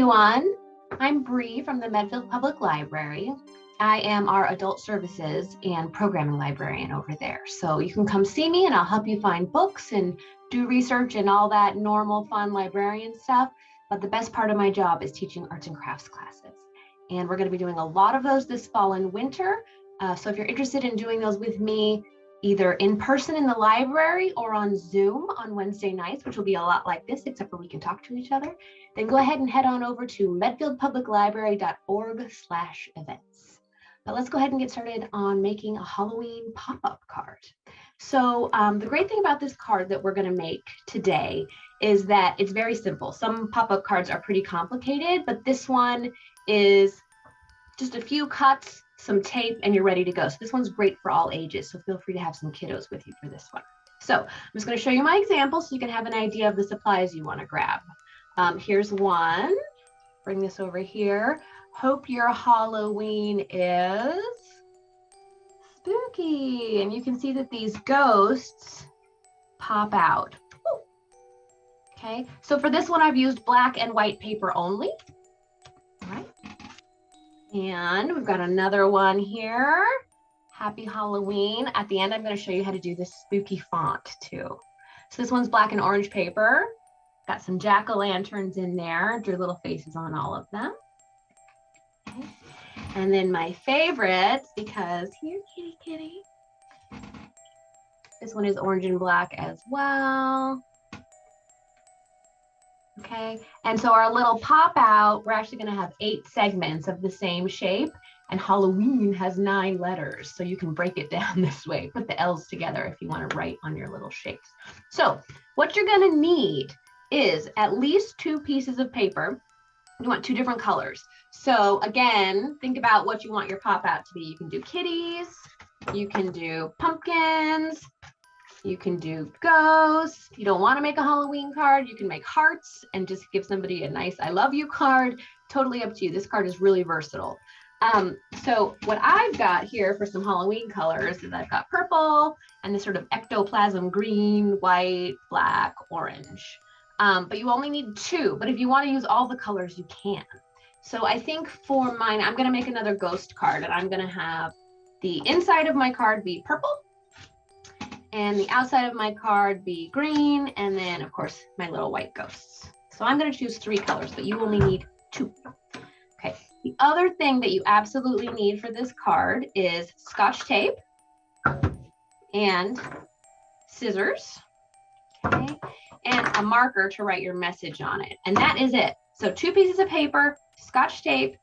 everyone. I'm Bri from the Medfield Public Library. I am our adult services and programming librarian over there. So you can come see me and I'll help you find books and do research and all that normal fun librarian stuff. But the best part of my job is teaching arts and crafts classes. And we're going to be doing a lot of those this fall and winter. So if you're interested in doing those with me, either in person in the library or on Zoom on Wednesday nights, which will be a lot like this, except for we can talk to each other, then go ahead and head on over to medfieldpubliclibrary.org/events. But let's go ahead and get started on making a Halloween pop-up card. So the great thing about this card that we're going to make today is that it's very simple. Some pop-up cards are pretty complicated, but this one is just a few cuts, some tape, and you're ready to go. So this one's great for all ages, so feel free to have some kiddos with you for this one. So I'm just going to show you my example so you can have an idea of the supplies you want to grab. Here's one. Bring this over here. Hope your Halloween is spooky. And you can see that these ghosts pop out. Ooh. Okay, so for this one, I've used black and white paper only. All right. And we've got another one here. Happy Halloween. At the end, I'm going to show you how to do this spooky font too. So this one's black and orange paper. Got some jack-o'-lanterns in there. Drew little faces on all of them. Okay. And then my favorites, because here, kitty, kitty. This one is orange and black as well. Okay, and so our little pop out, we're actually going to have 8 segments of the same shape, and Halloween has 9 letters, so you can break it down this way. Put the L's together if you want to write on your little shapes. So what you're going to need is at least 2 pieces of paper. You want 2 different colors. So again, think about what you want your pop out to be. You can do kitties, you can do pumpkins, you can do ghosts. If you don't want to make a Halloween card, you can make hearts and just give somebody a nice I love you card. Totally up to you. This card is really versatile. So what I've got here for some Halloween colors is I've got purple and this sort of ectoplasm green, white, black, orange. But you only need 2. But if you want to use all the colors, you can. So I think for mine, I'm going to make another ghost card, and I'm going to have the inside of my card be purple, and the outside of my card be green, and then of course my little white ghosts. So I'm going to choose 3 colors, but you only need 2. Okay, the other thing that you absolutely need for this card is Scotch tape and scissors, okay, and a marker to write your message on it. And that is it. So 2 pieces of paper, Scotch tape,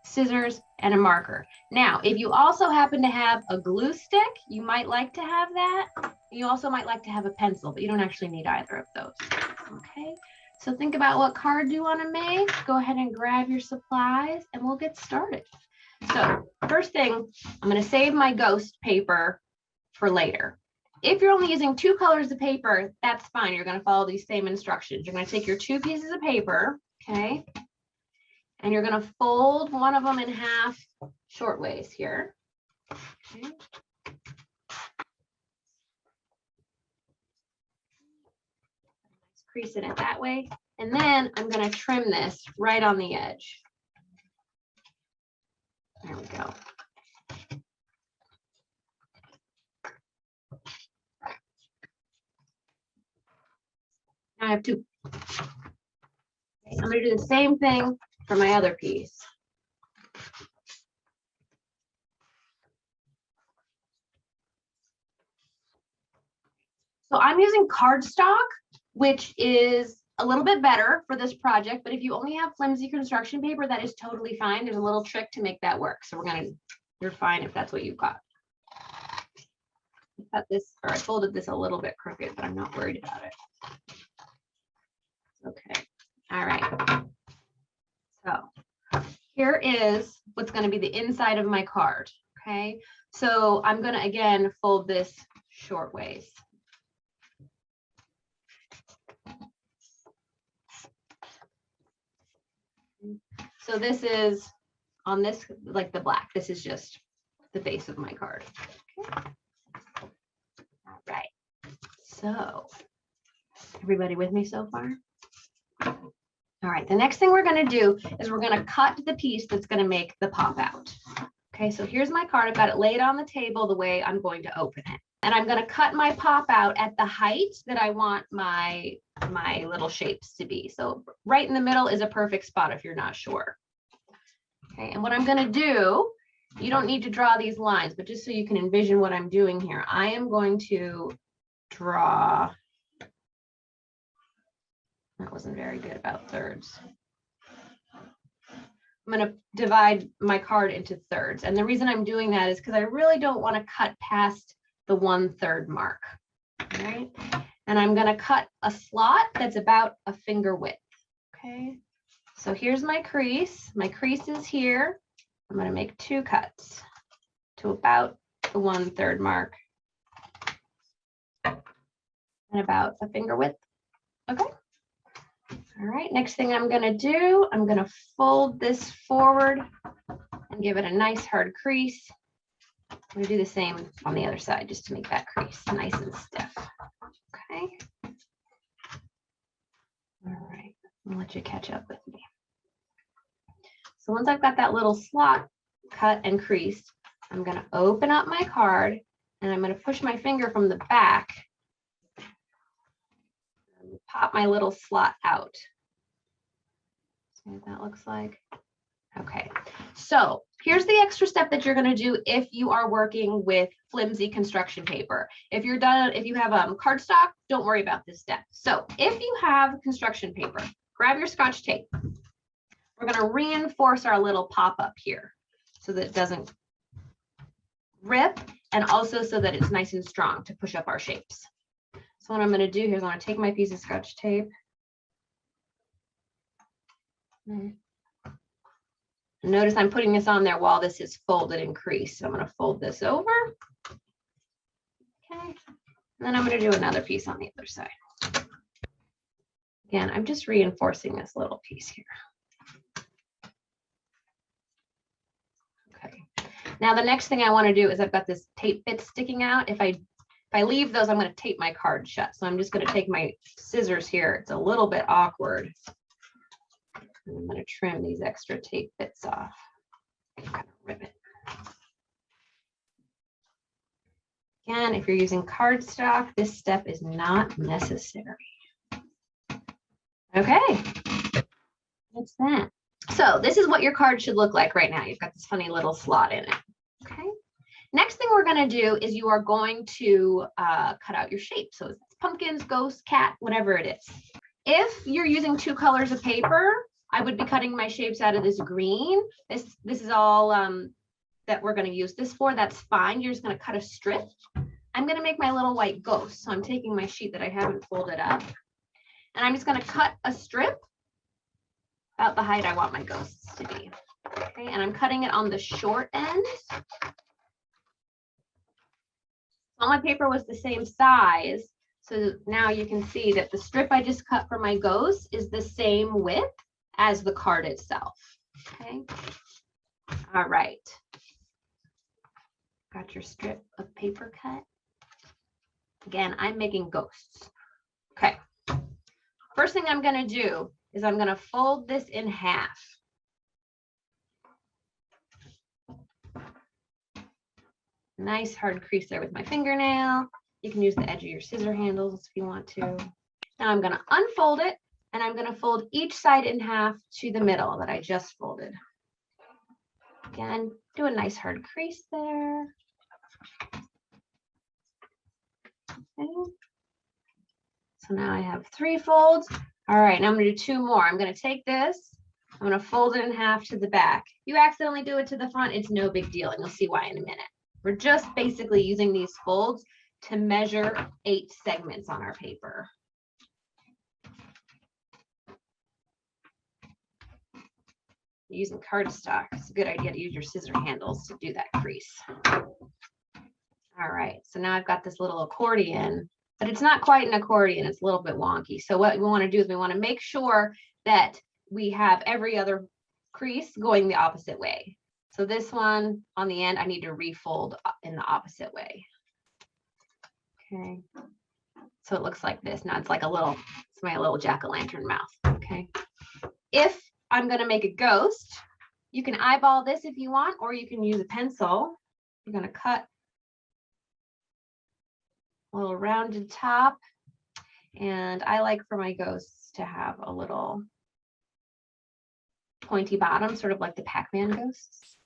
scissors, and a marker. Now, if you also happen to have a glue stick, you might like to have that. You also might like to have a pencil, but you don't actually need either of those. Okay, so think about what card you want to make. Go ahead and grab your supplies and we'll get started. So first thing, I'm going to save my ghost paper for later. If you're only using 2 colors of paper, that's fine. You're going to follow these same instructions. You're going to take your 2 pieces of paper, okay, and you're going to fold one of them in half short ways here. Okay. Crease in it that way. And then I'm going to trim this right on the edge. There we go. Now I have 2. Okay, I'm going to do the same thing for my other piece. So I'm using cardstock, which is a little bit better for this project, but if you only have flimsy construction paper, that is totally fine. There's a little trick to make that work. So you're fine if that's what you've got. I cut this, or I folded this a little bit crooked, but I'm not worried about it. Okay, all right. So here is what's going to be the inside of my card, okay? So I'm going to, again, fold this short ways. So this is on this, like the black, this is just the base of my card. Okay. All right, so everybody with me so far? All right, the next thing we're going to do is we're going to cut the piece that's going to make the pop out. Okay, so here's my card. I've got it laid on the table the way I'm going to open it. And I'm going to cut my pop out at the height that I want my little shapes to be. So right in the middle is a perfect spot if you're not sure. Okay, and what I'm going to do, you don't need to draw these lines, but just so you can envision what I'm doing here, I am going to draw. That wasn't very good about thirds. I'm going to divide my card into thirds. And the reason I'm doing that is because I really don't want to cut past the 1/3 mark. All right. And I'm going to cut a slot that's about a finger width. Okay. So here's my crease. My crease is here. I'm going to make 2 cuts to about the 1/3 mark and about a finger width. Okay. All right, next thing I'm going to do, I'm going to fold this forward and give it a nice hard crease. I'm going to do the same on the other side just to make that crease nice and stiff. Okay. All right, I'll let you catch up with me. So once I've got that little slot cut and creased, I'm going to open up my card and I'm going to push my finger from the back. Pop my little slot out. See what that looks like. Okay, so here's the extra step that you're going to do if you are working with flimsy construction paper. If you have cardstock, don't worry about this step. So if you have construction paper, grab your Scotch tape. We're going to reinforce our little pop-up here so that it doesn't rip, and also so that it's nice and strong to push up our shapes. So what I'm going to do here is I'm going to take my piece of Scotch tape. Notice I'm putting this on there while this is folded and creased. So I'm going to fold this over. Okay. And then I'm going to do another piece on the other side. Again, I'm just reinforcing this little piece here. Okay. Now the next thing I want to do is I've got this tape bit sticking out. If I leave those, I'm going to tape my card shut. So I'm just going to take my scissors here. It's a little bit awkward. And I'm going to trim these extra tape bits off. Kind of rip it. Again, if you're using cardstock, this step is not necessary. Okay, that's that. So this is what your card should look like right now. You've got this funny little slot in it. Okay. Next thing we're going to do is you are going to cut out your shape. So it's pumpkins, ghosts, cat, whatever it is. If you're using 2 colors of paper, I would be cutting my shapes out of this green. This is all that we're going to use this for. That's fine. You're just going to cut a strip. I'm going to make my little white ghost. So I'm taking my sheet that I haven't folded up, and I'm just going to cut a strip about the height I want my ghosts to be. Okay, and I'm cutting it on the short end. All my paper was the same size. So now you can see that the strip I just cut for my ghost is the same width as the card itself. Okay. All right. Got your strip of paper cut. Again, I'm making ghosts. Okay. First thing I'm going to do is I'm going to fold this in half. Nice hard crease there with my fingernail. You can use the edge of your scissor handles if you want to. Now I'm going to unfold it, and I'm going to fold each side in half to the middle that I just folded. Again, do a nice hard crease there. Okay. So now I have 3 folds. All right, now I'm going to do 2 more. I'm going to take this, I'm going to fold it in half to the back. You accidentally do it to the front, it's no big deal, and you'll see why in a minute. We're just basically using these folds to measure 8 segments on our paper. Using cardstock, it's a good idea to use your scissor handles to do that crease. All right, so now I've got this little accordion, but it's not quite an accordion, it's a little bit wonky. So what we want to do is we want to make sure that we have every other crease going the opposite way. So this one on the end, I need to refold in the opposite way. Okay, so it looks like this. Now it's like it's my little jack-o'-lantern mouth. Okay, if I'm going to make a ghost, you can eyeball this if you want, or you can use a pencil. You're going to cut a little rounded top. And I like for my ghosts to have a little pointy bottom, sort of like the Pac-Man ghosts.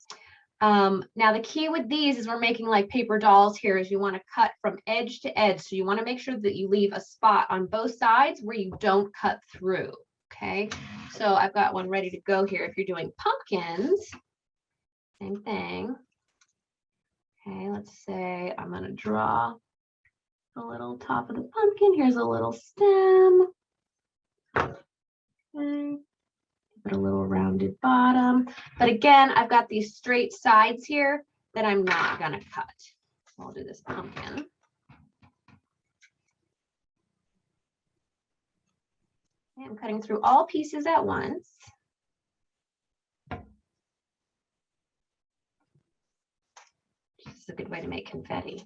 Now the key with these is we're making like paper dolls here, is you want to cut from edge to edge. So you want to make sure that you leave a spot on both sides where you don't cut through. Okay, so I've got one ready to go here. If you're doing pumpkins, same thing. Okay, let's say I'm going to draw the little top of the pumpkin. Here's a little stem. Okay. Put a little rounded bottom. But again, I've got these straight sides here that I'm not going to cut. So I'll do this pumpkin. Okay, I'm cutting through all pieces at once. This is a good way to make confetti.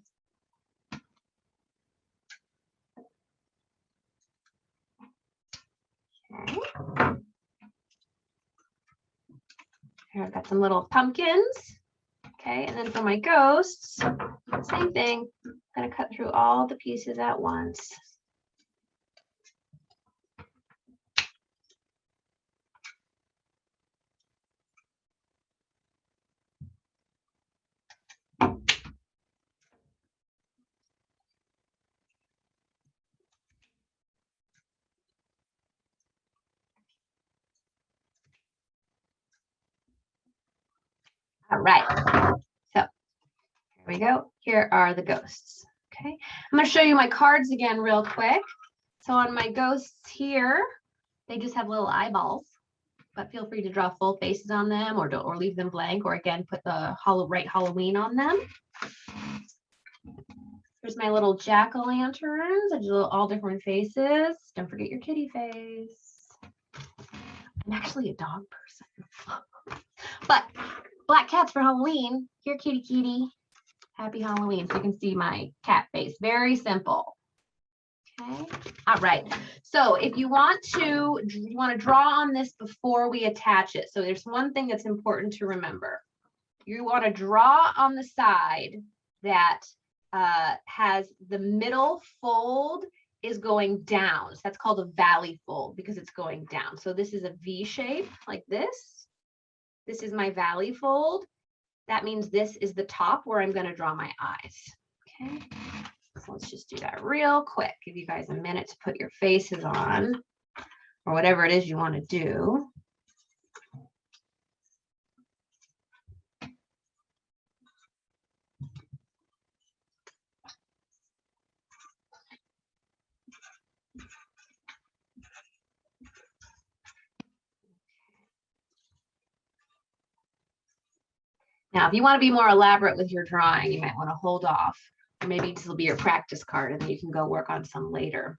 Okay. Here I've got some little pumpkins. Okay, and then for my ghosts, same thing. I'm going to cut through all the pieces at once. All right, so here we go. Here are the ghosts. Okay, I'm going to show you my cards again real quick. So on my ghosts here, they just have little eyeballs, but feel free to draw full faces on them, or leave them blank, or again put the right Halloween on them. Here's my little jack-o'-lanterns. I do all different faces. Don't forget your kitty face. I'm actually a dog person. But black cats for Halloween. Here, kitty, kitty. Happy Halloween. So you can see my cat face. Very simple. Okay. All right. So if you want to draw on this before we attach it. So there's one thing that's important to remember. You want to draw on the side that has the middle fold is going down. So that's called a valley fold because it's going down. So this is a V shape like this. This is my valley fold. That means this is the top where I'm going to draw my eyes. Okay. So let's just do that real quick. Give you guys a minute to put your faces on or whatever it is you want to do. Now, if you want to be more elaborate with your drawing, you might want to hold off. Or maybe this will be your practice card and then you can go work on some later.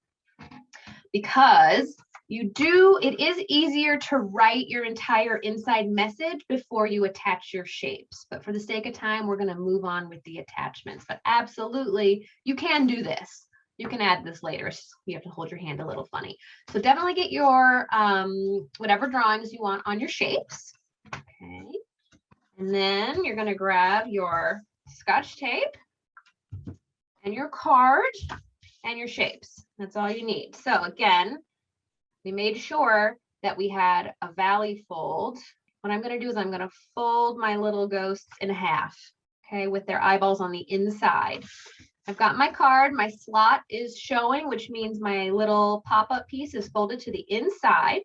Because it is easier to write your entire inside message before you attach your shapes. But for the sake of time, we're going to move on with the attachments. But absolutely, you can do this. You can add this later. You have to hold your hand a little funny. So definitely get your whatever drawings you want on your shapes. Okay. And then you're going to grab your Scotch tape and your card and your shapes. That's all you need. So again, we made sure that we had a valley fold. What I'm going to do is I'm going to fold my little ghosts in half, okay, with their eyeballs on the inside. I've got my card. My slot is showing, which means my little pop-up piece is folded to the inside.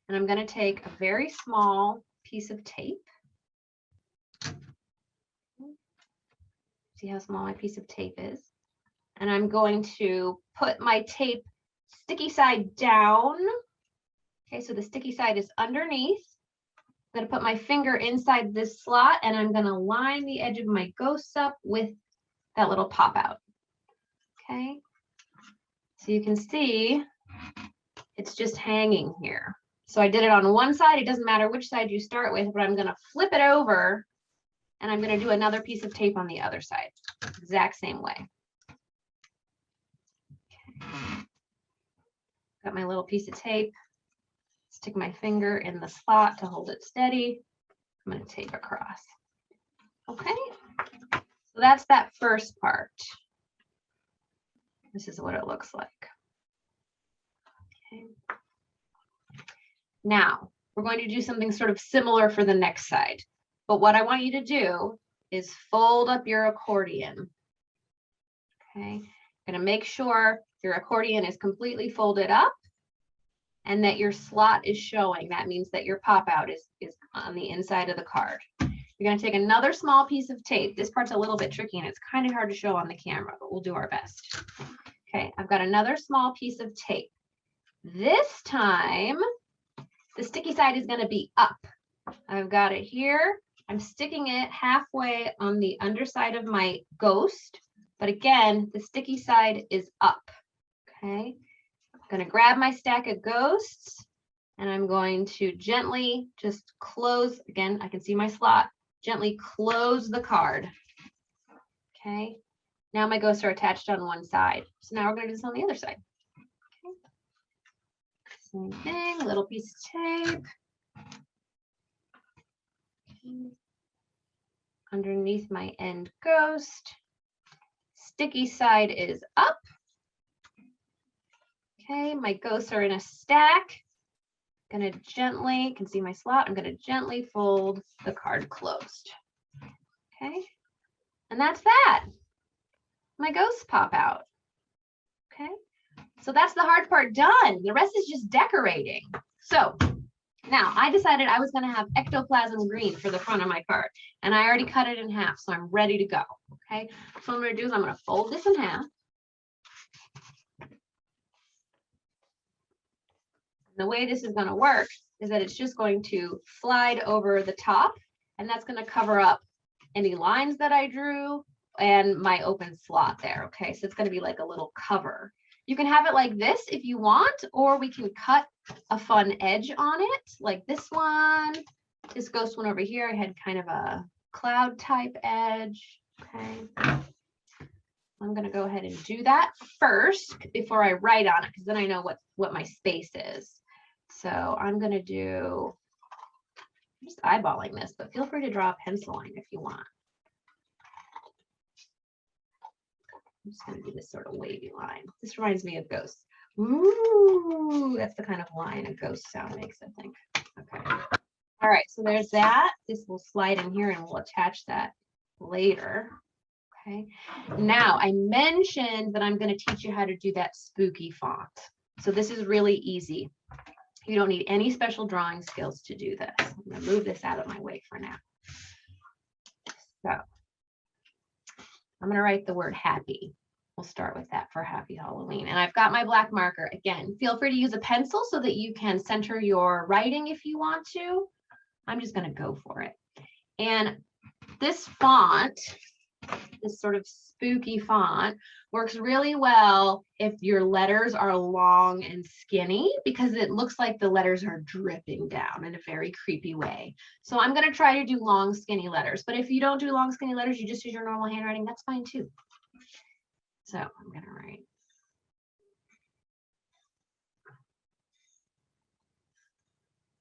And I'm going to take a very small piece of tape. See how small my piece of tape is? And I'm going to put my tape sticky side down. Okay, so the sticky side is underneath. I'm going to put my finger inside this slot and I'm going to line the edge of my ghosts up with that little pop out. Okay, so you can see it's just hanging here. So I did it on one side. It doesn't matter which side you start with, but I'm going to flip it over and I'm going to do another piece of tape on the other side. Exact same way. Okay. Got my little piece of tape. stick my finger in the slot to hold it steady. I'm going to tape across. Okay, so that's that first part. This is what it looks like. Okay. Now, we're going to do something sort of similar for the next side. But what I want you to do is fold up your accordion. Okay, going to make sure your accordion is completely folded up and that your slot is showing. That means that your pop out is on the inside of the card. You're going to take another small piece of tape. This part's a little bit tricky and it's kind of hard to show on the camera, but we'll do our best. Okay, I've got another small piece of tape. This time, the sticky side is going to be up. I've got it here. I'm sticking it halfway on the underside of my ghost, but again, the sticky side is up. Okay, I'm going to grab my stack of ghosts and I'm going to gently just close. Again, I can see my slot. Gently close the card. Okay, now my ghosts are attached on one side. So now we're going to do this on the other side. Okay. Same thing, little piece of tape. Okay. Underneath my end ghost. Sticky side is up. Okay, my ghosts are in a stack. I'm going to gently, you can see my slot, I'm going to gently fold the card closed. Okay, and that's that. My ghosts pop out. Okay, so that's the hard part done. The rest is just decorating. So now I decided I was going to have ectoplasm green for the front of my card, and I already cut it in half, so I'm ready to go. Okay, so what I'm going to do is I'm going to fold this in half. The way this is going to work is that it's just going to slide over the top, and that's going to cover up any lines that I drew and my open slot there. Okay, so it's going to be like a little cover. You can have it like this if you want, or we can cut a fun edge on it, like this one. This ghost one over here, I had kind of a cloud type edge. Okay, I'm going to go ahead and do that first before I write on it, because then I know what my space is. So I'm going to do, I'm just eyeballing this, but feel free to draw a pencil line if you want. I'm just going to do this sort of wavy line. This reminds me of ghosts. Ooh, that's the kind of line a ghost sound makes, I think. Okay. All right, so there's that. This will slide in here and we'll attach that later. Okay. Now, I mentioned that I'm going to teach you how to do that spooky font. So this is really easy. You don't need any special drawing skills to do this. I'm going to move this out of my way for now. So I'm going to write the word happy. We'll start with that for Happy Halloween. And I've got my black marker. Again, feel free to use a pencil so that you can center your writing if you want to. I'm just going to go for it. And this font, this sort of spooky font, works really well if your letters are long and skinny, because it looks like the letters are dripping down in a very creepy way. So I'm going to try to do long skinny letters, but if you don't do long skinny letters, you just use your normal handwriting, that's fine too. So I'm going to write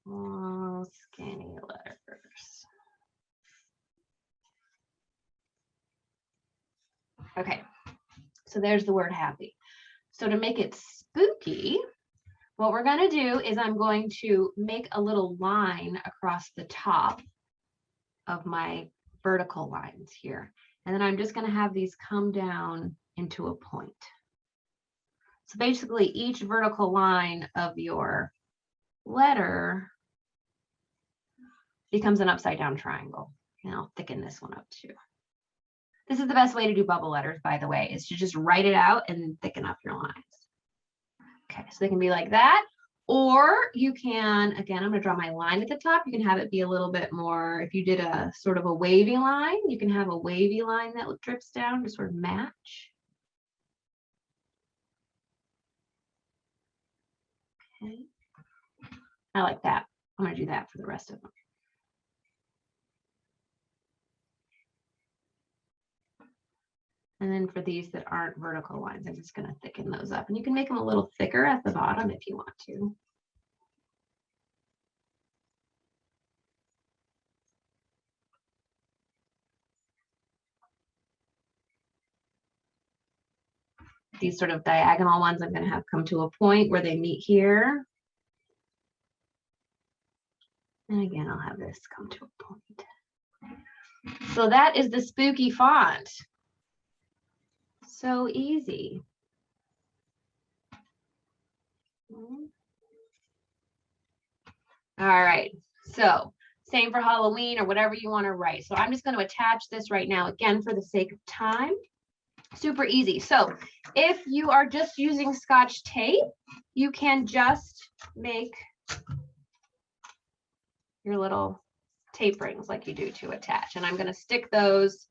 long skinny letters. Okay, so there's the word happy. So to make it spooky, what we're going to do is I'm going to make a little line across the top of my vertical lines here. And then I'm just going to have these come down into a point. So basically each vertical line of your letter becomes an upside down triangle. And I'll thicken this one up too. This is the best way to do bubble letters, by the way, is to just write it out and thicken up your lines. Okay, so they can be like that. Or you can, again, I'm going to draw my line at the top. You can have it be a little bit more, if you did a sort of a wavy line, you can have a wavy line that drips down to sort of match. Okay, I like that. I'm going to do that for the rest of them. And then for these that aren't vertical lines, I'm just going to thicken those up. And you can make them a little thicker at the bottom if you want to. these sort of diagonal ones, I'm going to have come to a point where they meet here. And again, I'll have this come to a point. So that is the spooky font. So easy. All right, so same for Halloween or whatever you want to write. So I'm just going to attach this right now, again, for the sake of time. Super easy. So if you are just using Scotch tape, you can just make your little tape rings like you do to attach. And I'm going to stick those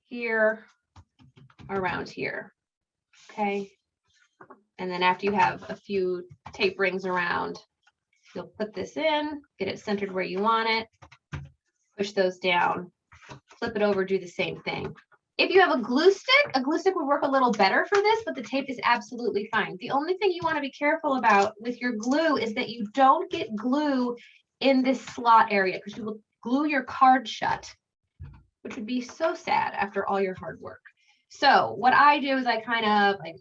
here around here. Okay. And then after you have a few tape rings around, you'll put this in, get it centered where you want it, push those down, flip it over, do the same thing. If you have a glue stick would work a little better for this, but the tape is absolutely fine. The only thing you want to be careful about with your glue is that you don't get glue in this slot area, because you will glue your card shut, which would be so sad after all your hard work. So what I do is I kind of like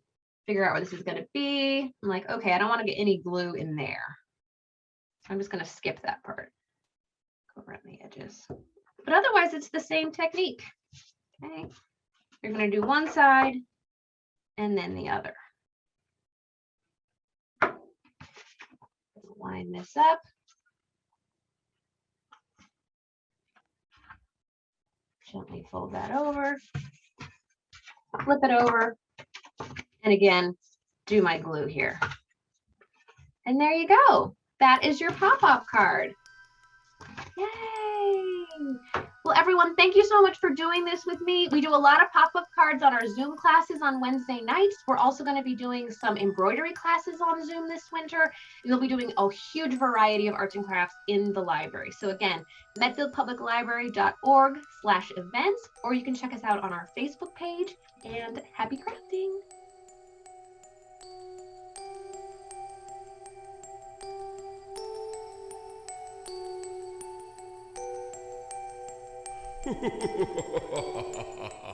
figure out where this is going to be. I'm like, okay, I don't want to get any glue in there. I'm just going to skip that part, go around the edges. But otherwise, it's the same technique. Okay, you're going to do one side and then the other. Line this up. Gently fold that over, flip it over, and again, do my glue here. And there you go. That is your pop-up card. Yay! Well, everyone, thank you so much for doing this with me. We do a lot of pop-up cards on our Zoom classes on Wednesday nights. We're also going to be doing some embroidery classes on Zoom this winter. We'll be doing a huge variety of arts and crafts in the library. So again, medfieldpubliclibrary.org/events, or you can check us out on our Facebook page, and happy crafting. Ha ha ha ha ha ha ha.